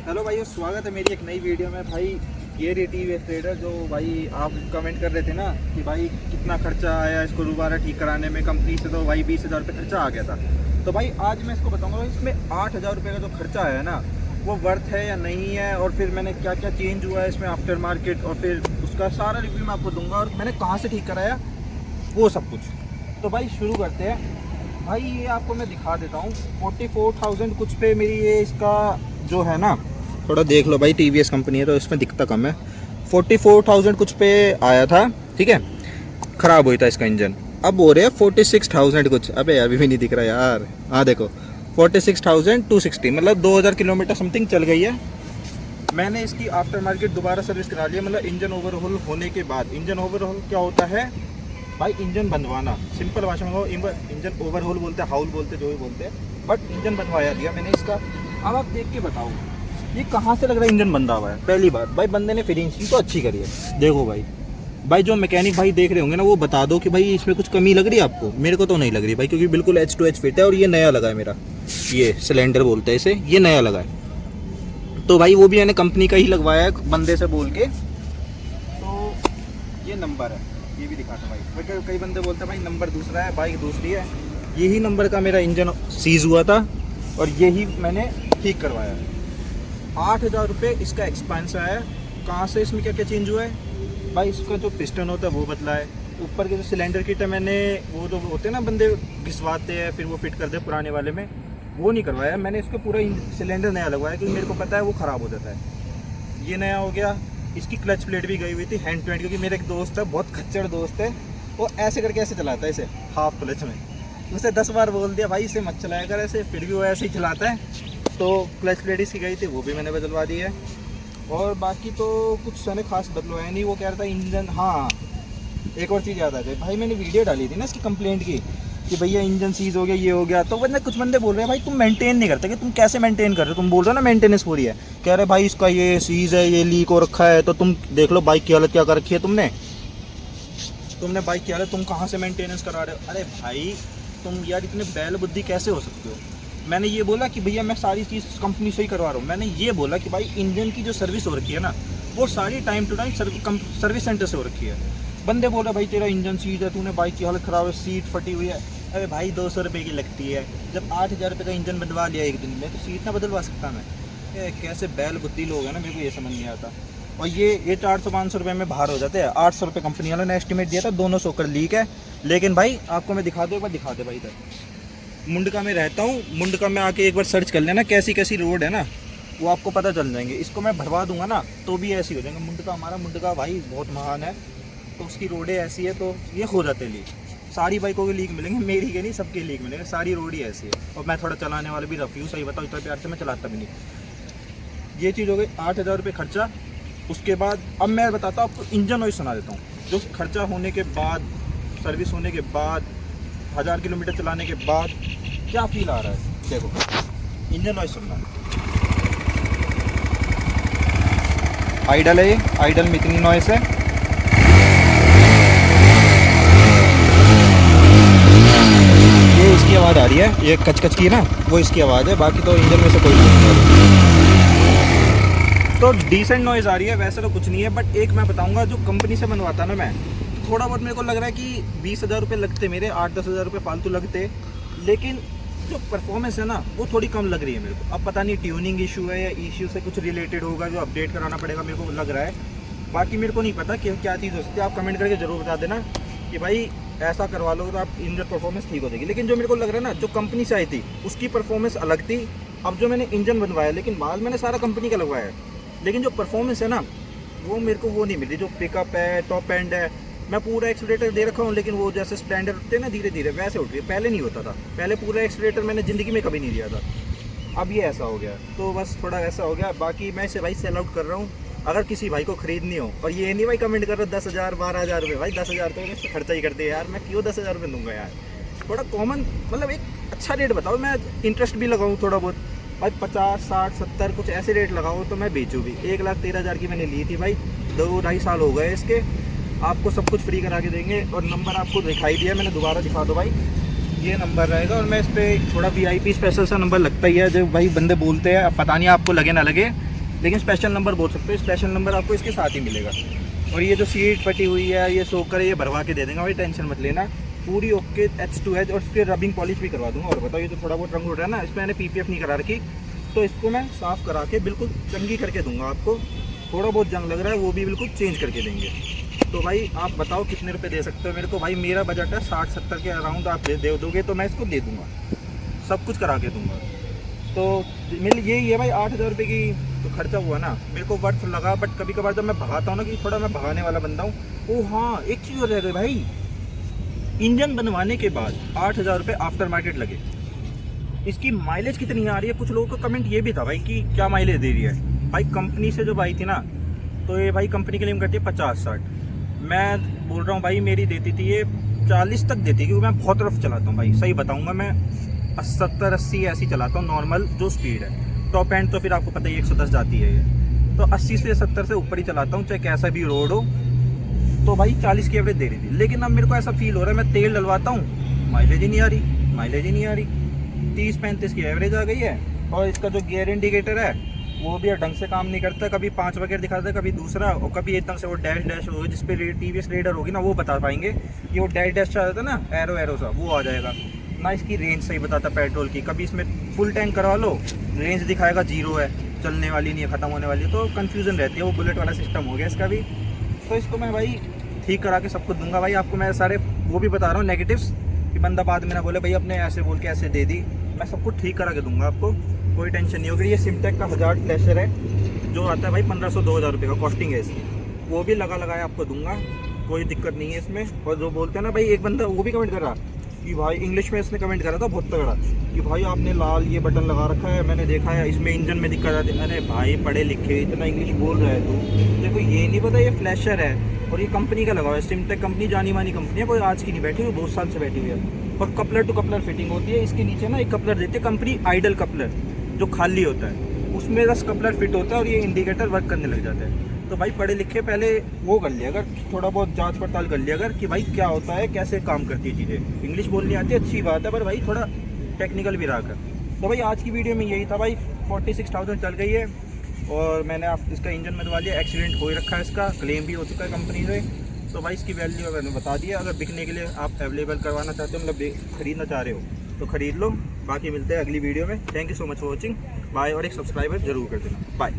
Hello भाई, स्वागत है मेरी एक नई वीडियो में। भाई ये रे टीवीएस रेडर जो भाई आप कमेंट कर रहे थे ना कि भाई कितना खर्चा आया इसको दोबारा ठीक कराने में, कंपनी से तो भाई 20,000 रुपये खर्चा आ गया था। तो भाई आज मैं इसको बताऊंगा इसमें 8,000 रुपये का जो खर्चा आया ना वो वर्थ है या नहीं है, और फिर मैंने क्या क्या चेंज हुआ है इसमें आफ्टर मार्केट, और फिर उसका सारा रिव्यू मैं आपको दूंगा, और मैंने कहाँ से ठीक कराया वो सब कुछ। तो भाई शुरू करते हैं। भाई ये आपको मैं दिखा देता हूँ 44,000 कुछ पे मेरी ये इसका जो है ना, थोड़ा देख लो भाई, टीवीएस कंपनी है तो इसमें दिखता कम है। 44,000 कुछ पे आया था, ठीक है, ख़राब हुई था इसका इंजन। अब हो रहे हैं 46,000 कुछ। अबे अभी भी नहीं दिख रहा यार, हाँ देखो 46,260, मतलब 2,000 किलोमीटर समथिंग चल गई है। मैंने इसकी आफ्टर मार्केट दोबारा सर्विस करा लिया, मतलब इंजन ओवरहॉल होने के बाद। इंजन ओवरहॉल क्या होता है भाई? इंजन बनवाना, सिंपल भाषा में इंजन ओवरहॉल बोलते हैं, हाउल बोलते हैं, जो भी बोलते हैं, बट इंजन बनवाया दिया मैंने इसका। अब आप देख के बताओ ये कहाँ से लग रहा है इंजन बंधा हुआ है। पहली बात भाई, बंदे ने फिनिशिंग तो अच्छी करी है, देखो भाई जो मैकेनिक भाई देख रहे होंगे ना वो बता दो कि भाई इसमें कुछ कमी लग रही है आपको। मेरे को तो नहीं लग रही भाई, क्योंकि बिल्कुल एच टू एच फिट है, और ये नया लगा है मेरा, ये सिलेंडर बोलते हैं इसे, ये नया लगा है। तो भाई वो भी मैंने कंपनी का ही लगवाया है बंदे से बोल के। तो ये नंबर है, ये भी दिखाता भाई। कई बंदे बोलते हैं भाई नंबर दूसरा है, बाइक दूसरी है। यही नंबर का मेरा इंजन सीज हुआ था और यही मैंने ठीक करवाया है। 8,000 रुपये इसका एक्सपेंस आया। कहाँ से, इसमें क्या क्या चेंज हुआ है भाई? इसका जो पिस्टन होता है वो बदला है। ऊपर के जो सिलेंडर किट है मैंने, वो जो होते हैं ना बंदे घिसवाते हैं फिर वो फिट कर दे पुराने वाले में, वो नहीं करवाया मैंने। इसका पूरा सिलेंडर नया लगवाया क्योंकि मेरे को पता है वो ख़राब हो जाता है। ये नया हो गया। इसकी क्लच प्लेट भी गई हुई थी हैंड टू हैंड, क्योंकि मेरा एक दोस्त है, बहुत खच्चड़ दोस्त है, वो ऐसे करके ऐसे चलाता है इसे हाफ क्लच में। उसे 10 बार बोल दिया भाई इसे मत चलाया कर ऐसे, फिर भी वो ऐसे ही चलाता है। तो क्लच प्लेट इसकी गई थी, वो भी मैंने बदलवा दी है। और बाकी तो कुछ मैंने खास बदलवाया नहीं। वो कह रहा था इंजन, हाँ एक और चीज़ याद आ जाए भाई, मैंने वीडियो डाली थी ना इसकी कंप्लेंट की कि भैया इंजन सीज हो गया, ये हो गया। तो बंदे कुछ बंदे बोल रहे हैं भाई तुम मेंटेन नहीं करते, कि तुम कैसे मेंटेन कर रहे हो? तुम बोल रहे हो ना मेंटेनेंस पूरी है, कह रहे भाई इसका ये सीज है, ये लीक हो रखा है। तो तुम देख लो बाइक की हालत क्या कर रखी है तुमने बाइक की हालत, तुम कहाँ से मेंटेनेंस करा रहे हो? अरे भाई तुम यार इतने बैल बुद्धि कैसे हो सकते हो? मैंने ये बोला कि भैया मैं सारी चीज़ कंपनी से ही करवा रहा हूँ। मैंने ये बोला कि भाई इंजन की जो सर्विस हो रखी है ना वो सारी time to time service centre से हो रखी है। बंदे बोल रहे भाई तेरा इंजन सीज है, तूने बाइक की हालत ख़राब है, सीट फटी हुई है। अरे भाई 200 रुपये की लगती है, जब 8,000 रुपये का इंजन बनवा लिया एक दिन में तो सीट ना बदलवा सकता मैं? कैसे बैल बुद्धि लोग हैं ना, मेरे को ये समझ नहीं आता। और ये 400-500 रुपये में बाहर हो जाते हैं। 800 रुपये कंपनी वालों ने एस्टिमेट दिया था, दोनों सोकर लीक है। लेकिन भाई आपको मैं दिखा दूँ, एक बार दिखा दे भाई। इधर मुंडका में रहता हूँ, मुंडका में आके एक बार सर्च कर लेना कैसी कैसी रोड है ना, वो आपको पता चल जाएंगे। इसको मैं भरवा दूंगा ना तो भी ऐसी हो जाएंगे। मुंडका, हमारा मुंडका भाई बहुत महान है, तो उसकी रोडें ऐसी है तो ये हो जाते लीक। सारी बाइकों के लीक मिलेंगे, मेरी के नहीं सबके लीक मिलेंगे, सारी रोड ही ऐसी है। और मैं थोड़ा चलाने वाला भी रफ हूँ, सही बताऊँ इतना प्यार से मैं चलाता भी नहीं। ये चीज़ हो गई 8,000 रुपये खर्चा। उसके बाद अब मैं बताता हूँ आपको, इंजन ऑयल सुना देता हूँ। जो खर्चा होने के बाद, सर्विस होने के बाद, 1000 किलोमीटर चलाने के बाद क्या फील आ रहा है, देखो इंजन ऑयल सुनना। आइडल है, ये आइडल में इतनी नॉइस है। ये इसकी आवाज़ आ रही है, ये कच की ना, वो इसकी आवाज़ है, बाकी तो इंजन में से कोई नहीं आ रही। तो डिसेंट नॉइज़ आ रही है, वैसे तो कुछ नहीं है। बट एक मैं बताऊंगा, जो कंपनी से बनवाता ना मैं, थोड़ा बहुत मेरे को लग रहा है कि 20,000 रुपये लगते मेरे, 8-10 हज़ार रुपये फालतू लगते, लेकिन जो परफॉर्मेंस है ना वो थोड़ी कम लग रही है मेरे को। अब पता नहीं ट्यूनिंग इशू है या इशू से कुछ रिलेटेड होगा जो अपडेट कराना पड़ेगा, मेरे को लग रहा है। बाकी मेरे को नहीं पता कि क्या चीज़ हो सकती है, आप कमेंट करके ज़रूर बता देना कि भाई ऐसा करवा लो तो आप इंजन परफॉर्मेंस ठीक हो जाएगी। लेकिन जो मेरे को लग रहा है ना, जो कंपनी से आई थी उसकी परफॉर्मेंस अलग थी। अब जो मैंने इंजन बनवाया, लेकिन बाद मैंने सारा कंपनी का लगवाया है, लेकिन जो परफॉर्मेंस है ना वो मेरे को वो नहीं मिली। जो पिकअप है, टॉप एंड है, मैं पूरा एक्सीलरेटर दे रखा हूँ, लेकिन वो जैसे स्प्लेंडर उठते हैं ना धीरे धीरे, वैसे उठ रही है। पहले नहीं होता था, पहले पूरा एक्सीलरेटर मैंने ज़िंदगी में कभी नहीं दिया था। अब ये ऐसा हो गया, तो बस थोड़ा ऐसा हो गया। बाकी मैं इसे भाई सेल आउट कर रहा हूँ। अगर किसी भाई को खरीदनी हो, और ये नहीं भाई कमेंट कर रहे 10,000 12,000 रुपये, भाई 10,000 तो इससे खर्चा ही करते हैं यार, मैं क्यों 10,000 रुपये दूंगा यार? थोड़ा कॉमन, मतलब एक अच्छा रेट बताओ, मैं इंटरेस्ट भी लगाऊँ थोड़ा बहुत भाई। 50, 60, 70 कुछ ऐसे रेट लगाओ तो मैं बेचूँ भी। 1,13,000 की मैंने ली थी भाई, 2-2.5 साल हो गए इसके। आपको सब कुछ फ्री करा के देंगे। और नंबर आपको दिखाई दिया मैंने, दोबारा दिखा दो भाई, ये नंबर रहेगा। और मैं इस पर थोड़ा VIP स्पेशल सा नंबर लगता ही है, जो भाई बंदे बोलते हैं, पता नहीं आपको लगे ना लगे, लेकिन स्पेशल नंबर बोल सकते हो, स्पेशल नंबर आपको इसके साथ ही मिलेगा। और ये जो सीट फटी हुई है, ये सोकर है, ये भरवा के दे देंगे भाई, टेंशन मत लेना, पूरी ओके H2H। और इसके रबिंग पॉलिश भी करवा दूंगा। और बताओ, ये तो थोड़ा बहुत रंग उड़ रहा है ना, इसमें मैंने PPF नहीं करा रखी, तो इसको मैं साफ़ करा के बिल्कुल चंगी करके दूंगा आपको। थोड़ा बहुत जंग लग रहा है वो भी बिल्कुल चेंज करके देंगे। तो भाई आप बताओ कितने रुपए दे सकते हो मेरे को। भाई मेरा बजट है 60-70 के अराउंड, आप दे दोगे तो मैं इसको दे दूँगा, सब कुछ करा के दूँगा। तो मेरे यही है भाई, 8,000 रुपये की तो खर्चा हुआ ना, मेरे को वर्थ लगा। बट कभी कभार जब मैं भगाता हूँ ना, कि थोड़ा मैं भगाने वाला बंदा हूँ। ओ हाँ, एक चीज़ और रह गई भाई, इंजन बनवाने के बाद 8,000 रुपये आफ्टर मार्केट लगे। इसकी माइलेज कितनी आ रही है, कुछ लोगों का कमेंट ये भी था भाई कि क्या माइलेज दे रही है। भाई कंपनी से जब आई थी ना, तो ये भाई कंपनी क्लेम करती है 50-60, मैं बोल रहा हूँ भाई मेरी देती थी ये 40 तक देती, क्योंकि मैं बहुत रफ चलाता हूँ भाई, सही बताऊँगा, मैं 70-80 ऐसी चलाता हूँ नॉर्मल जो स्पीड है। टॉप एंड तो फिर आपको पता ही 110 जाती है ये, तो 80 से 70 से ऊपर ही चलाता हूँ, चाहे कैसा भी रोड हो। तो भाई 40 की एवरेज दे रही थी, लेकिन अब मेरे को ऐसा फील हो रहा है, मैं तेल डलवाता हूँ, माइलेज ही नहीं आ रही, माइलेज ही नहीं आ रही। 30-35 की एवरेज आ गई है। और इसका जो गियर इंडिकेटर है वो भी ढंग से काम नहीं करता, कभी 5 वगैरह दिखाता है, कभी दूसरा, और कभी एकदम से वो डैश डैश होगी, जिस पे TVS रेडर होगी ना वो बता पाएंगे। ये वो डैश डैश आ जाता है ना, एरो एरो सा, वो आ जाएगा ना। इसकी रेंज सही बताता पेट्रोल की, कभी इसमें फुल टैंक करवा लो, रेंज दिखाएगा 0 है, चलने वाली नहीं है, ख़त्म होने वाली है, तो कन्फ्यूज़न रहती है। वो बुलेट वाला सिस्टम हो गया इसका भी। तो इसको मैं भाई ठीक करा के सबको दूंगा भाई। आपको मैं सारे वो भी बता रहा हूँ नेगेटिव्स, कि बंदा बाद में ना बोले भाई अपने ऐसे बोल के ऐसे दे दी, मैं सबको ठीक करा के दूंगा आपको, कोई टेंशन नहीं होगी। ये सिमटेक का हजार्ड फ्लैशर है जो आता है भाई 1500-2000 रुपये का कॉस्टिंग है इसकी, वो भी लगाया आपको दूंगा, कोई दिक्कत नहीं है इसमें। और जो बोलते हैं ना भाई, एक बंदा वो भी कमेंट कर रहा कि भाई इंग्लिश में इसने कमेंट करा था बहुत तगड़ा, कि भाई आपने लाल ये बटन लगा रखा है, मैंने देखा है इसमें इंजन में दिक्कत आती है। अरे भाई पढ़े लिखे, इतना इंग्लिश बोल रहा है तू, देखो ये नहीं पता ये फ्लैशर है और ये कंपनी का लगा हुआ है। सिमटेक कंपनी जानी मानी कंपनी है, कोई आज की नहीं बैठी हुई, बहुत साल से बैठी हुई है। और कपलर टू कपलर फिटिंग होती है इसके नीचे ना, एक कपलर देते हैं कंपनी, आइडल कपलर जो खाली होता है, उसमें 10 कपलर फिट होता है और ये इंडिकेटर वर्क करने लग जाता है। तो भाई पढ़े लिखे पहले वो कर लिया अगर, थोड़ा बहुत जांच पड़ताल कर लिया अगर, कि भाई क्या होता है, कैसे काम करती है चीज़ें। इंग्लिश बोलनी आती है अच्छी बात है, पर भाई थोड़ा टेक्निकल भी रहा कर। तो भाई आज की वीडियो में यही था भाई, 46,000 चल गई है और मैंने आप इसका इंजन बनवा लिया, एक्सीडेंट हो ही रखा है, इसका क्लेम भी हो चुका है कंपनी से। तो भाई इसकी वैल्यू मैंने बता दिया, अगर बिकने के लिए आप अवेलेबल करवाना चाहते हो, मतलब खरीदना चाह रहे हो तो ख़रीद लो। बाकी मिलते हैं अगली वीडियो में। Thank you so much for watching, bye. और एक सब्सक्राइबर जरूर कर देना, बाय।